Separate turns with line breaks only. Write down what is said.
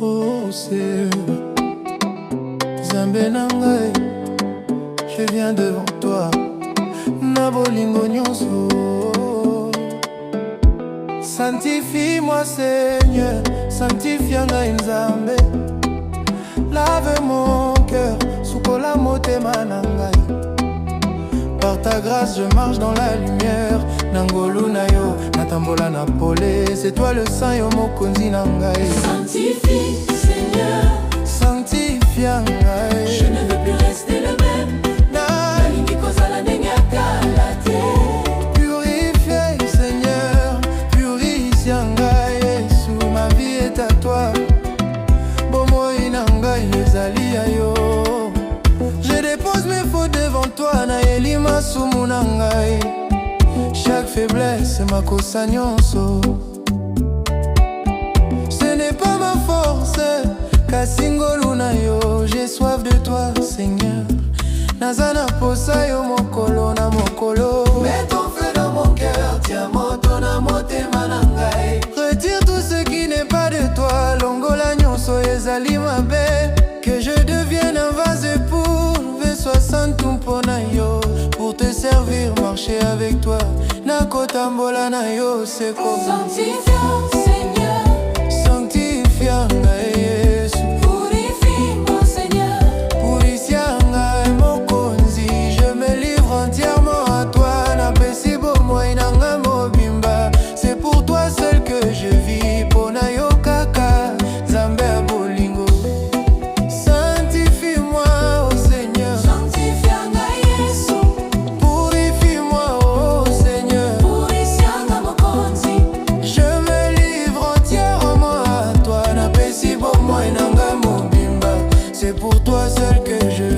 Oh c'est Nzambe na ngai, je viens devant toi na bolingo nyonso. Sanctifie-moi Seigneur, sanctifie ngai Nzambe. Lave mon cœur, sukola motema na ngai. Par ta grâce je marche dans la lumière. Nangolu na yo, natambola na pole. C'est toi le saint yo mokonzi na ngai.
Sanctifie Seigneur,
sanctifie ngai.
je ne veux plus rester le même. Nalingi kozala ndenge ya kala te.
Purifie Seigneur, purifie ngai Yesu. Ma vie est à toi, bomoi na ngai ezali ya yo. Je dépose mes fautes devant toi, na elima sumu na ngai. Chaque faiblesse est makosa nyonso. Ce n'est pas ma force, kasi ngolu na yo. J'ai soif de toi Seigneur, naza na posa yo mokolo na mokolo. Mets ton feu dans mon cœur, tiens moto na motema na ngai. Retire tout ce qui n'est pas de toi, longola nyonso ezali mabe. Que je devienne un vase pour V60 mpona yo. Pour te servir, marcher avec toi, nakotambola na yo seko.
Sanctifie Seigneur,
Sanctifie ngai Yesu.
purifie-moi Seigneur,
Purifie ngai mokonzi. Je me livre entièrement à toi, napesi bomoi na ngai mobimba. C'est pour toi seul que je vis, pona yo kaka Nzambe ya bolingo. Sanctifie-moi oh Seigneur,
sanctifie ngai Yesu,
purifie-moi oh Seigneur.
purifie mokonzi.
Je me livre entièrement à toi, napesi bomoi na ngai mobimba. C'est pour toi seul que je